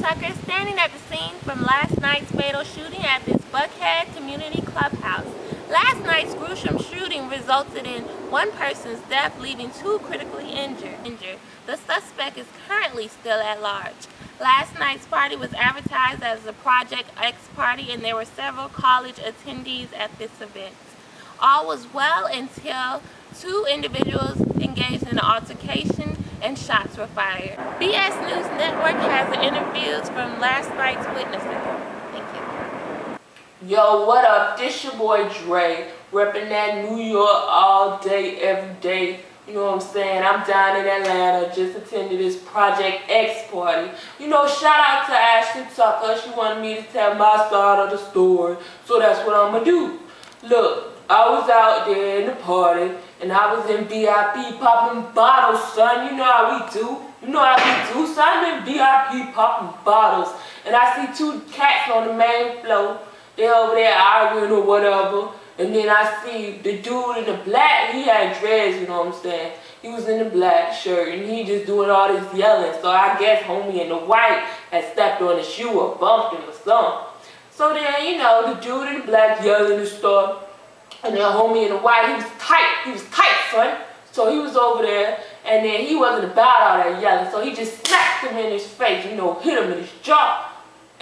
Tucker, standing at the scene from last night's fatal shooting at this Buckhead community clubhouse. Last night's gruesome shooting resulted in one person's death, leaving two critically injured. The suspect is currently still at large. Last night's party was advertised as a Project X party, and there were several college attendees at this event. All was well until two individuals engaged in an altercation and shots were fired. BS News Network has the interviews from last night's witnesses. Thank you. Yo, what up? This your boy Dre, repping that New York all day, every day. You know what I'm saying? I'm down in Atlanta, just attended this Project X party. You know, shout out to Ashley Tucker. She wanted me to tell my side of the story, so that's what I'm gonna do. Look, I was out there in the party, and I was in VIP popping bottles, son. You know how we do. You know how we do. So I'm in VIP popping bottles, and I see two cats on the main floor. They're over there arguing or whatever. And then I see the dude in the black, he had dreads, you know what I'm saying? He was in the black shirt, and he just doing all this yelling. So I guess homie in the white had stepped on his shoe or bumped him or something. So then, you know, the dude in the black yelling and stuff. And then homie in the white, he was tight, son. So he was over there, and then he wasn't about all that yelling. So he just smacked him in his face, you know, hit him in his jaw.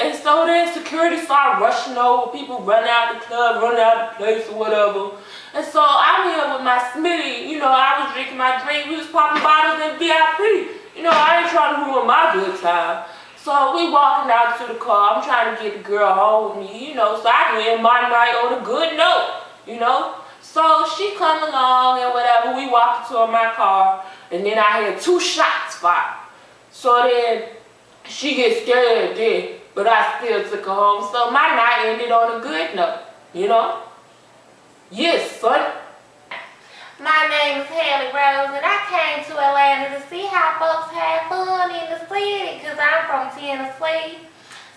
And so then security started rushing over, people running out the club, running out the place or whatever. And so I'm here with my Smitty, you know, I was drinking my drink, we was popping bottles in VIP. You know, I ain't trying to ruin my good time. So we walking out to the car, I'm trying to get the girl home with me, you know, so I can end my night on a good note, you know. So she come along and whatever, we walk into my car, and then I hear two shots fired. So then she gets scared then. But I still took her home, so my night ended on a good note, you know? Yes, son. My name is Haley Rose, and I came to Atlanta to see how folks had fun in the city, because I'm from Tennessee.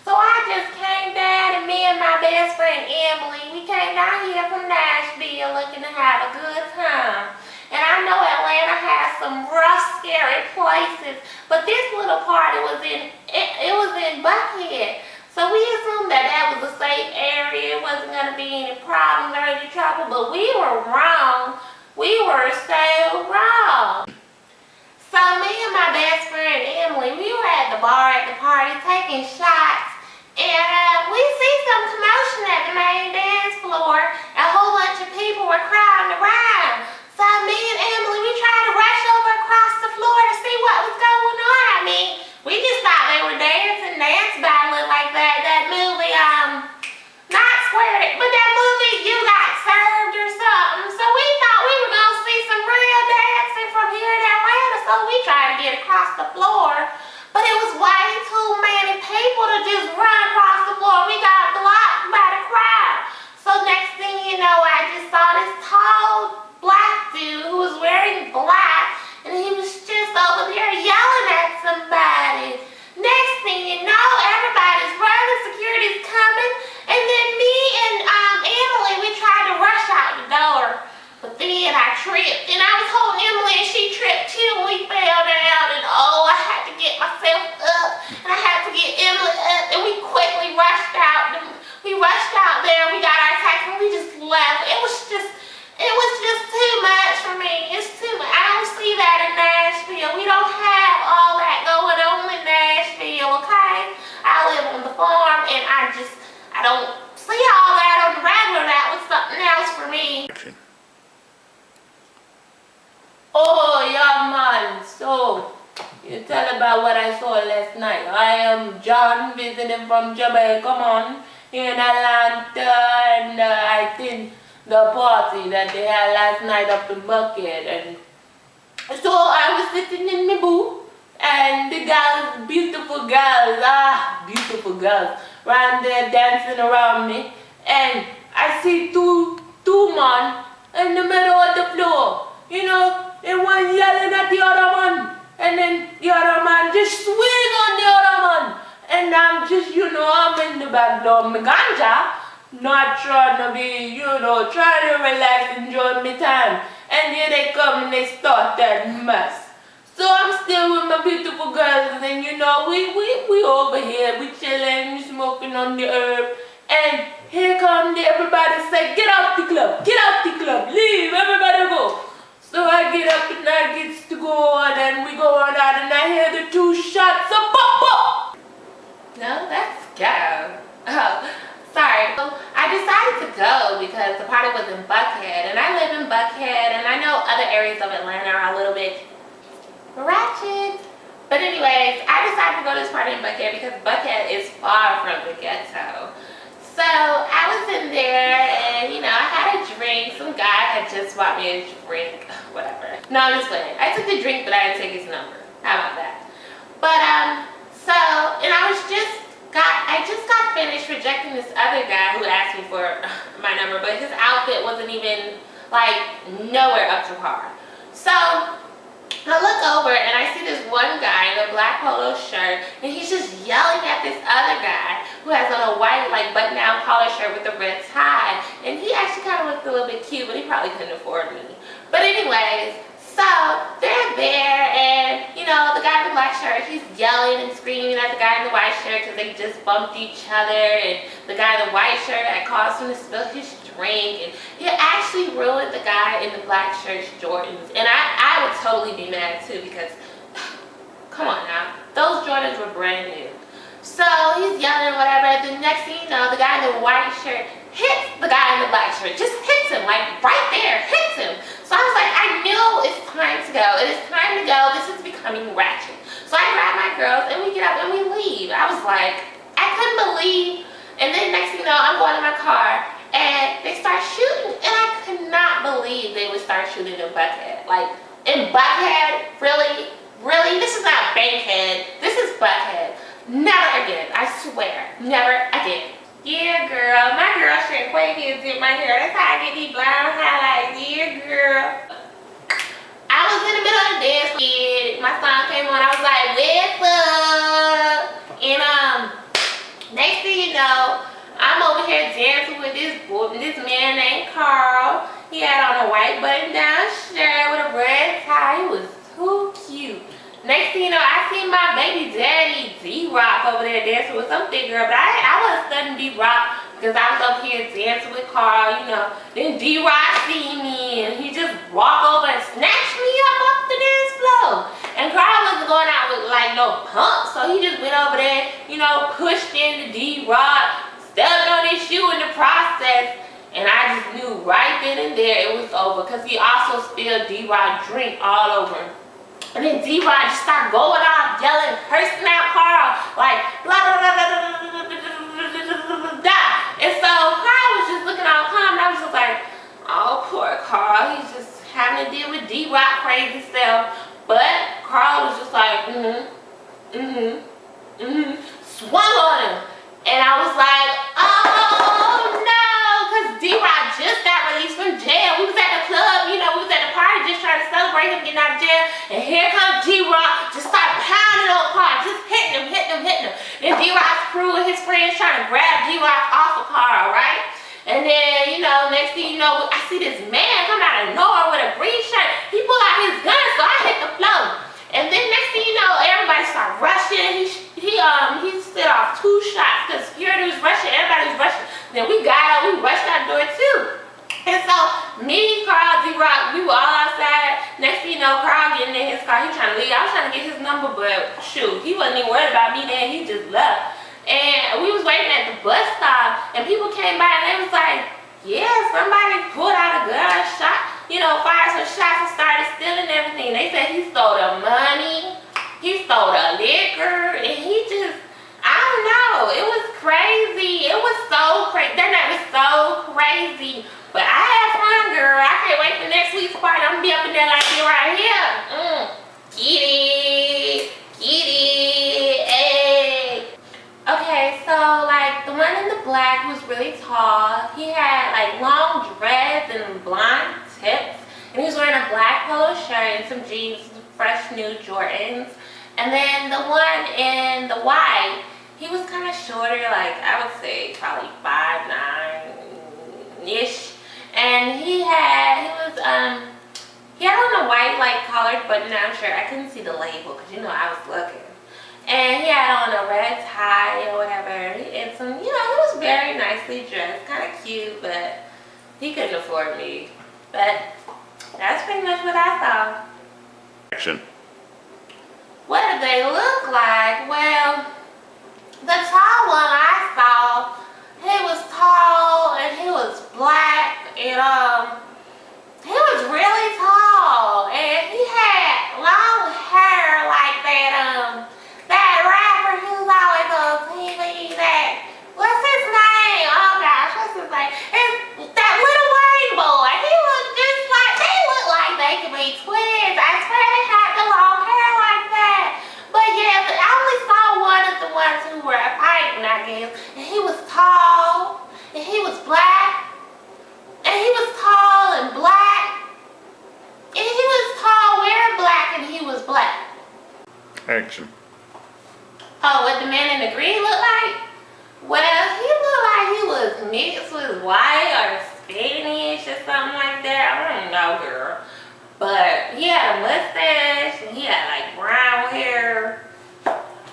So I just came down, and me and my best friend Emily, we came down here from Nashville looking to have a good time. And I know Atlanta has some rough, scary places, but this little party was in Buckhead. So we assumed that that was a safe area, it wasn't going to be any problems or any trouble, but we were wrong. We were so wrong. So me and my best friend Emily, we were at the bar at the party taking shots, and we see some commotion at the main dance floor. A whole bunch of people were crowding around. So me and Emily, we tried to rush over across the floor to see what was going on. I mean, we just thought they were dancing, dance battling like that movie, not Squared, but that movie You Got Served or something. So we thought we were going to see some real dancing from here in Atlanta, so we tried to get across the floor. But it was way too many people to just run across the floor. We got blocked by the crowd. So next thing you know, I just saw this tall black dude who was wearing black, and he was just over there yelling at somebody. Next thing you know, everybody's running, security's coming, and then me and Emily, we tried to rush out the door, but then I tripped, and I was holding Emily, and she tripped too, and we fell down, and oh, I had to get myself up, and I had to get Emily up, and we quickly rushed out. We rushed out there, we got our taxi, and we just left. It was just too much for me. It's too much. I don't see that in Nashville. We don't have all that going on in Nashville, okay? I live on the farm, and I don't see all that on the regular. That was something else for me. Oh, yeah, man. So, you tell about what I saw last night. I am John, visiting from Jamaica, man, in Atlanta, and I think the party that they had last night up in Buckhead. And so I was sitting in my booth, and the girls, beautiful girls, ran there dancing around me, and I see two men in the middle of the floor, you know, and one yelling at the other man, and then the other man just swing on the other man, and I'm just, you know, I'm in the back door, my ganja, not trying to be, you know, trying to relax, enjoy my time. And here they come and they start that mess. So I'm still with my beautiful girls, and you know, we all over here, we chilling, we smoking on the herb, and here come everybody say, get off the club, leave, everybody go. So I get up and I gets to go on, and we go on out, and I hear the 2 shots of pop pop. No, that's go. Oh, sorry. So I decided to go because the party was in Buckhead, and I live in Buckhead, and I know other areas of Atlanta are a little bit ratchet. But anyways, I decided to go to this party in Buckhead because Buckhead is far from the ghetto. So I was in there and, you know, I had a drink. Some guy had just bought me a drink, whatever. No, I'm just playing. I took the drink, but I didn't take his number. How about that? But, and I just got finished rejecting this other guy who asked me for my number, but his outfit wasn't even, like, nowhere up to par. So I look over and I see this one guy in a black polo shirt, and he's just yelling at this other guy who has on a white, like, button-down collar shirt with a red tie. And he actually kind of looked a little bit cute, but he probably couldn't afford me. But anyways, so they're there, and, you know, the guy in the black shirt, he's yelling and screaming at the guy in the white shirt because they just bumped each other, and the guy in the white shirt had caused him to spill his drink, and he actually ruined the guy in the black shirt's Jordans. And I would totally be mad too because, come on now, those Jordans were brand new. So he's yelling whatever. The next thing you know, the guy in the white shirt hits the guy in the black shirt, just hits him, like right there, hits him. So I was like, I knew it's time to go. It is time to go. This is becoming ratchet. So I grab my girls and we get up and we leave. I was like, I couldn't believe. And then next thing you know, I'm going in my car and they start shooting. And I could not believe they would start shooting in Buckhead. Like, in Buckhead, really? Really? This is not Bankhead. This is Buckhead. Never again. I swear. Never again. Yeah, girl. My girl straight Quakeheads in my hair. That's how I get these blonde highlights. Yeah, girl. I was in the middle of the dance with my song came on. I was like, what's up? And next thing you know, I'm over here dancing with this man named Carl. He had on a white button-down shirt with a red tie. He was too cute. Next thing you know, I see my baby daddy, D-Rock, over there dancing with some thick girl. But I wasn't studying D-Rock because I was up here dancing with Carl, you know. Then D-Rock see me and he just walked over and snatched me up off the dance floor. And Carl wasn't going out with like no pump, so he just went over there, you know, pushed into D-Rock, stepped on his shoe in the process. And I just knew right then and there it was over because he also spilled D-Rock drink all over him. And then D-Rod just started going off, yelling, cursing out Carl, like, blah, blah, blah, blah, blah, blah, blah, blah. And so Carl was just looking all calm, and I was just like, oh, poor Carl. He's just having to deal with D-Rod crazy self. But Carl was just like, swung on him. And I was like, oh, no, because D-Rod just got released from jail. We was at the club, you know, we was at the party just trying to celebrate him getting out of jail. And here comes D-Rock, just start pounding on Carl, just hitting him. Then D-Rock's crew and his friends trying to grab D-Rock off of Carl, right? And then, you know, next thing you know, I see this man come out of nowhere with a green shirt. He pulled out his gun, so I hit the floor. And then next thing you know, everybody started rushing. He set off 2 shots because security was rushing, everybody was rushing. Then we got out, we rushed out the door too. And so me, Carl, D-Rock, we were all outside. Next thing you know, Carl getting in his car, he trying to leave. I was trying to get his number, but shoot, he wasn't even worried about me then, he just left. And we was waiting at the bus stop, and people came by and they was like, yeah, somebody pulled out a gun, shot, you know, fired some shots and started stealing everything. They said he stole the money, he stole the liquor, and he just, I don't know, it was crazy. It was so crazy. That night was so crazy. But I had fun, girl. I can't wait for next week's party. I'm gonna be up in there like you right here. Get it, hey. Okay, so like the one in the black was really tall. He had like long dreads and blonde tips. And he was wearing a black polo shirt and some jeans, fresh new Jordans. And then the one in the white, he was kind of shorter, like I would say probably 5'9"-ish. And he had on a white like collared button-down shirt. I couldn't see the label because you know I was looking. And he had on a red tie or whatever. And some, he was very nicely dressed, kind of cute, but he couldn't afford me. But that's pretty much what I saw. Action. What did they look like? Well, the tall one I saw, he was tall and he was black and he was really tall and he had long hair like that rapper who's always on TV. What's his name? Oh gosh, what's his name? It's that Little Wayne boy. He looked just like, they look like they could be twins. I swear they had the long hair like that. But yeah, I only saw one of the ones who were fighting, I guess. And he was tall, and he was black, and he was tall and black, and he was tall, wearing black, and he was black. Action. Oh, what the man in the green looked like? Well, he looked like he was mixed with white or Spanish or something like that. I don't know, girl. But he had a mustache and he had like brown hair.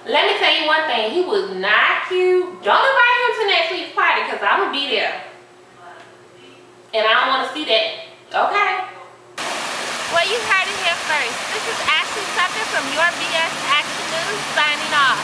Let me tell you one thing, he was not cute. Don't invite him to next week's party because I'm going to be there. And I don't want to see that. Okay? Well, you heard it here first. This is Ashley Tucker from Your BS Action News signing off.